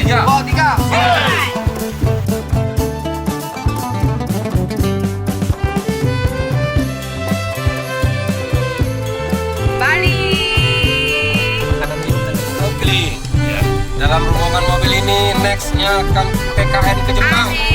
Ya. Bawa 3. Bali. Beli. Ya. Dalam rombongan mobil ini nextnya akan PKN ke Jepang. Amin.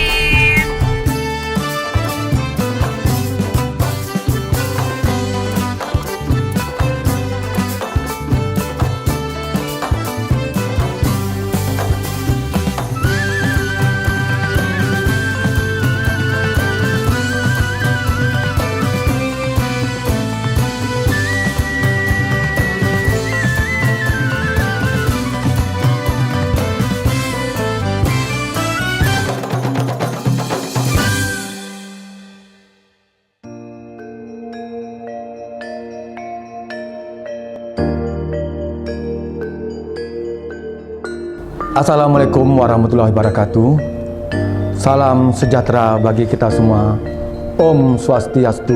Assalamualaikum warahmatullahi wabarakatuh. Salam sejahtera bagi kita semua. Om Swastiastu,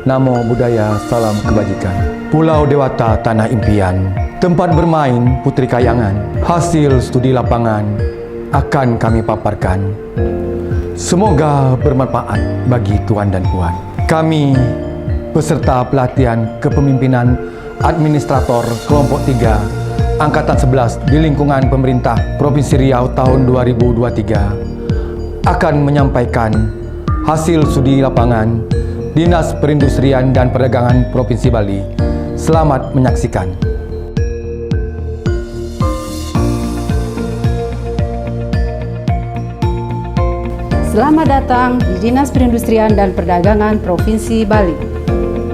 Namo Buddhaya, salam kebajikan. Pulau Dewata Tanah Impian, tempat bermain putri kayangan. Hasil studi lapangan akan kami paparkan. Semoga bermanfaat bagi tuan dan puan. Kami peserta pelatihan kepemimpinan administrator kelompok 3 Angkatan 11 di lingkungan pemerintah Provinsi Riau tahun 2023 akan menyampaikan hasil studi lapangan Dinas Perindustrian dan Perdagangan Provinsi Bali. Selamat menyaksikan. Selamat datang di Dinas Perindustrian dan Perdagangan Provinsi Bali.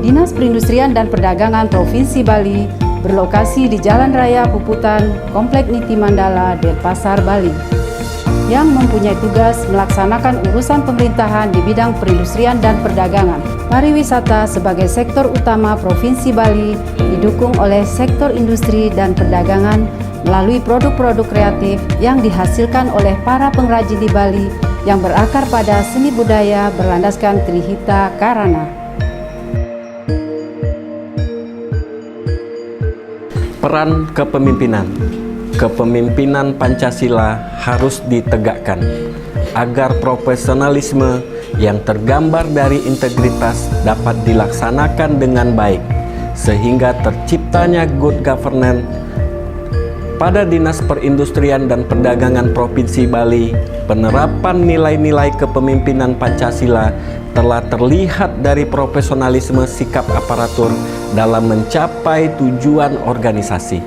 Dinas Perindustrian dan Perdagangan Provinsi Bali berlokasi di Jalan Raya Puputan, Komplek Niti Mandala, Denpasar, Bali, yang mempunyai tugas melaksanakan urusan pemerintahan di bidang perindustrian dan perdagangan. Pariwisata sebagai sektor utama Provinsi Bali didukung oleh sektor industri dan perdagangan melalui produk-produk kreatif yang dihasilkan oleh para pengrajin di Bali yang berakar pada seni budaya berlandaskan Trihita Karana. Peran kepemimpinan. Kepemimpinan Pancasila harus ditegakkan agar profesionalisme yang tergambar dari integritas dapat dilaksanakan dengan baik, sehingga terciptanya good governance. Pada Dinas Perindustrian dan Perdagangan Provinsi Bali, penerapan nilai-nilai kepemimpinan Pancasila telah terlihat dari profesionalisme sikap aparatur dalam mencapai tujuan organisasi.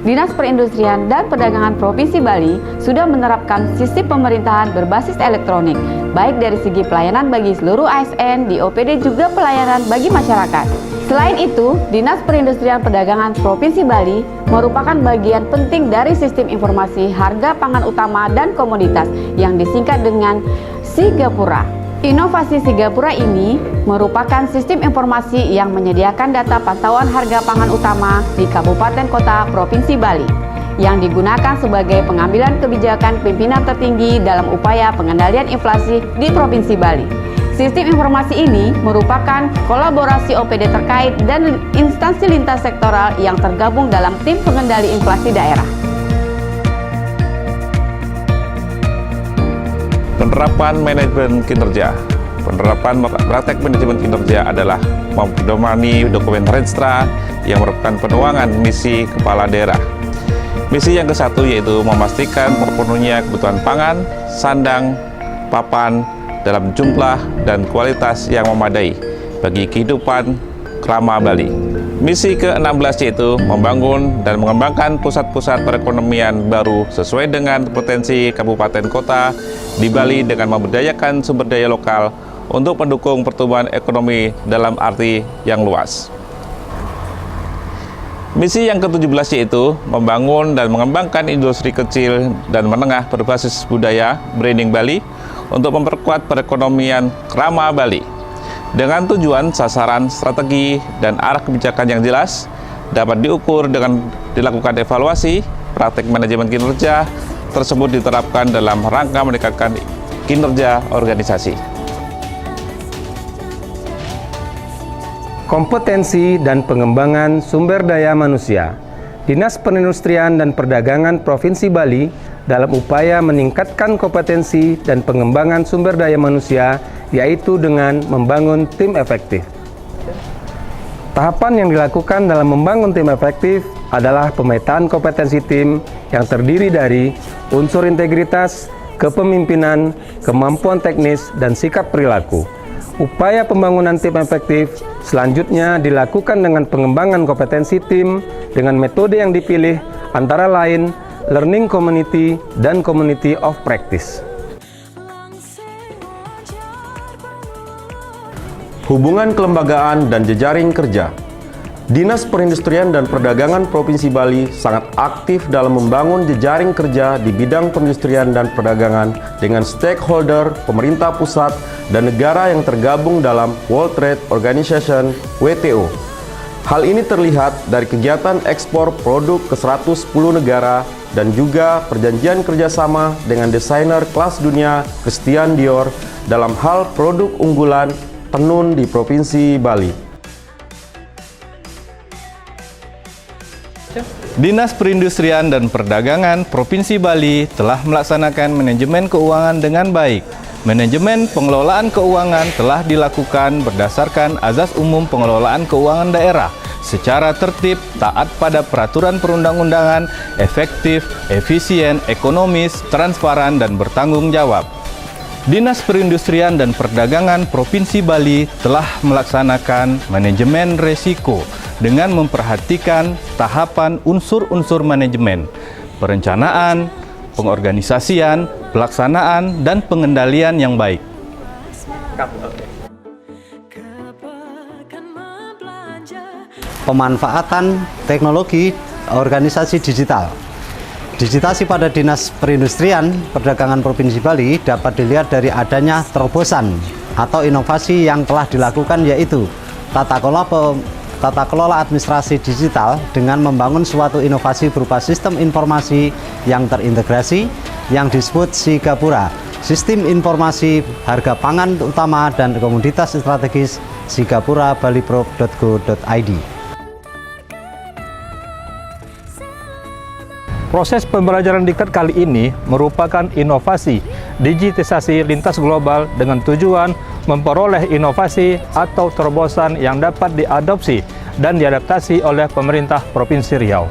Dinas Perindustrian dan Perdagangan Provinsi Bali sudah menerapkan sistem pemerintahan berbasis elektronik, baik dari segi pelayanan bagi seluruh ASN, di OPD juga pelayanan bagi masyarakat. Selain itu, Dinas Perindustrian Perdagangan Provinsi Bali merupakan bagian penting dari sistem informasi harga pangan utama dan komoditas yang disingkat dengan Sigapura. Inovasi Sigapura ini merupakan sistem informasi yang menyediakan data pantauan harga pangan utama di kabupaten kota Provinsi Bali yang digunakan sebagai pengambilan kebijakan pimpinan tertinggi dalam upaya pengendalian inflasi di Provinsi Bali. Sistem informasi ini merupakan kolaborasi OPD terkait dan instansi lintas sektoral yang tergabung dalam tim pengendali inflasi daerah. Penerapan manajemen kinerja. Penerapan praktek manajemen kinerja adalah mempedomani dokumen Renstra yang merupakan penuangan misi kepala daerah. Misi yang ke-1 yaitu memastikan terpenuhinya kebutuhan pangan, sandang, papan, dalam jumlah dan kualitas yang memadai bagi kehidupan krama Bali. Misi ke-16 yaitu membangun dan mengembangkan pusat-pusat perekonomian baru sesuai dengan potensi kabupaten kota di Bali dengan memberdayakan sumber daya lokal untuk mendukung pertumbuhan ekonomi dalam arti yang luas. Misi yang ke-17 yaitu membangun dan mengembangkan industri kecil dan menengah berbasis budaya Branding Bali untuk memperkuat perekonomian krama Bali dengan tujuan, sasaran, strategi, dan arah kebijakan yang jelas dapat diukur dengan dilakukan evaluasi. Praktek manajemen kinerja tersebut diterapkan dalam rangka meningkatkan kinerja organisasi. Kompetensi dan pengembangan sumber daya manusia. Dinas Perindustrian dan Perdagangan Provinsi Bali dalam upaya meningkatkan kompetensi dan pengembangan sumber daya manusia, yaitu dengan membangun tim efektif. Tahapan yang dilakukan dalam membangun tim efektif adalah pemetaan kompetensi tim yang terdiri dari unsur integritas, kepemimpinan, kemampuan teknis, dan sikap perilaku. Upaya pembangunan tim efektif selanjutnya dilakukan dengan pengembangan kompetensi tim dengan metode yang dipilih antara lain learning community dan community of practice. Hubungan kelembagaan dan jejaring kerja. Dinas Perindustrian dan Perdagangan Provinsi Bali sangat aktif dalam membangun jejaring kerja di bidang perindustrian dan perdagangan dengan stakeholder, pemerintah pusat, dan negara yang tergabung dalam World Trade Organization (WTO). Hal ini terlihat dari kegiatan ekspor produk ke 110 negara dan juga perjanjian kerjasama dengan desainer kelas dunia Christian Dior dalam hal produk unggulan tenun di Provinsi Bali. Dinas Perindustrian dan Perdagangan Provinsi Bali telah melaksanakan manajemen keuangan dengan baik. Manajemen pengelolaan keuangan telah dilakukan berdasarkan Azas Umum Pengelolaan Keuangan Daerah secara tertib, taat pada peraturan perundang-undangan, efektif, efisien, ekonomis, transparan, dan bertanggung jawab. Dinas Perindustrian dan Perdagangan Provinsi Bali telah melaksanakan manajemen resiko dengan memperhatikan tahapan unsur-unsur manajemen, perencanaan, pengorganisasian, pelaksanaan, dan pengendalian yang baik. Pemanfaatan teknologi organisasi digital. Digitasi pada Dinas Perindustrian Perdagangan Provinsi Bali dapat dilihat dari adanya terobosan atau inovasi yang telah dilakukan, yaitu tata kelola administrasi digital dengan membangun suatu inovasi berupa sistem informasi yang terintegrasi yang disebut Sigapura, sistem informasi harga pangan utama dan komoditas strategis Sigapura baliprov.go.id. Proses pembelajaran diklat kali ini merupakan inovasi digitisasi lintas global dengan tujuan memperoleh inovasi atau terobosan yang dapat diadopsi dan diadaptasi oleh pemerintah Provinsi Riau.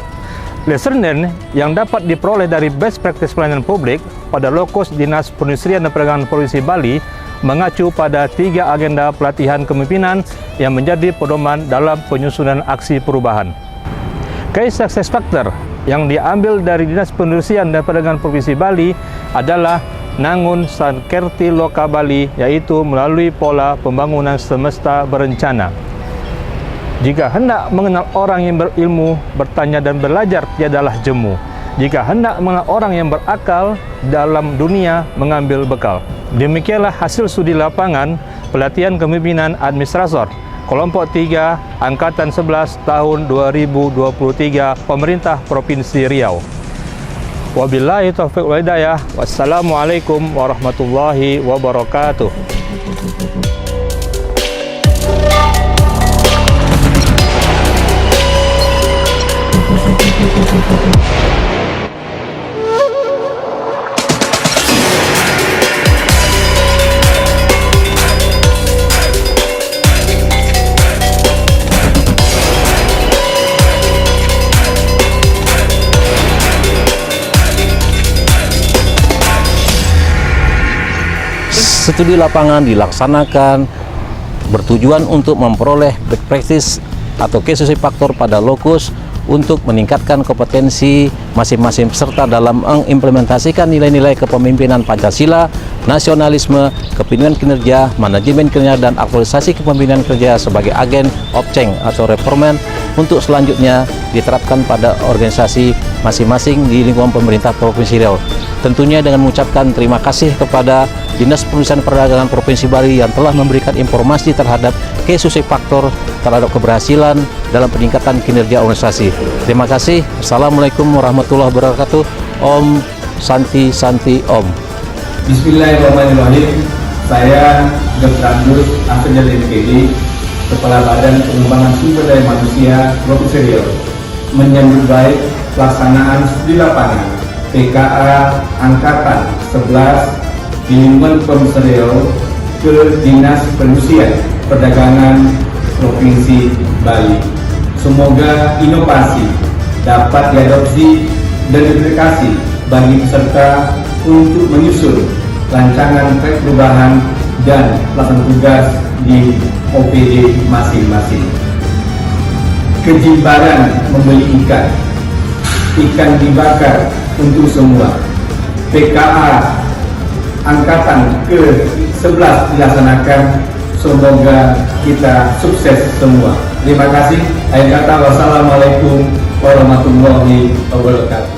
Lesson learned yang dapat diperoleh dari best practice pelayanan publik pada lokus Dinas Perindustrian dan Perdagangan Provinsi Bali mengacu pada 3 agenda pelatihan kepemimpinan yang menjadi pedoman dalam penyusunan aksi perubahan. Key success factor yang diambil dari Dinas Perindustrian dan Perdagangan Provinsi Bali adalah Nangun Sankerti Loka Bali, yaitu melalui pola pembangunan semesta berencana. Jika hendak mengenal orang yang berilmu, bertanya dan belajar tiadalah jemu. Jika hendak mengenal orang yang berakal, dalam dunia mengambil bekal. Demikianlah hasil studi lapangan pelatihan kepemimpinan administrator Kelompok 3 Angkatan 11 tahun 2023 Pemerintah Provinsi Riau. Wabillahi taufiq wal hidayah. Wassalamualaikum warahmatullahi wabarakatuh. Studi lapangan dilaksanakan bertujuan untuk memperoleh best practice atau key success factor pada lokus untuk meningkatkan kompetensi masing-masing peserta dalam mengimplementasikan nilai-nilai kepemimpinan Pancasila, nasionalisme, kepemimpinan kinerja, manajemen kinerja, dan aktualisasi kepemimpinan kerja sebagai agen of change atau reforman untuk selanjutnya diterapkan pada organisasi masing-masing di lingkungan pemerintah Provinsi Riau. Tentunya dengan mengucapkan terima kasih kepada Dinas Perindustrian Perdagangan Provinsi Bali yang telah memberikan informasi terhadap key success factor terhadap keberhasilan dalam peningkatan kinerja organisasi. Terima kasih. Assalamualaikum warahmatullahi wabarakatuh. Om Santi Santi Om. Bismillahirrahmanirrahim. Saya Dr. Agus Antonio MPD, Kepala Badan Pengembangan Sumber Daya Manusia Provinsi Riau. menyambut baik pelaksanaan studi lapangan PKA Angkatan 11 di lingkungan Provinsi Riau ke Dinas Perindustrian Perdagangan Provinsi Bali. Semoga inovasi dapat diadopsi dan diplikasi bagi peserta untuk menyusun rancangan proyek perubahan dan pelaksanaan tugas di OPD masing-masing. Kejibaran membeli ikan dibakar untuk semua. PKA Angkatan ke-11 dilaksanakan. Semoga kita sukses semua. Terima kasih. Akhir kata, wassalamualaikum warahmatullahi wabarakatuh.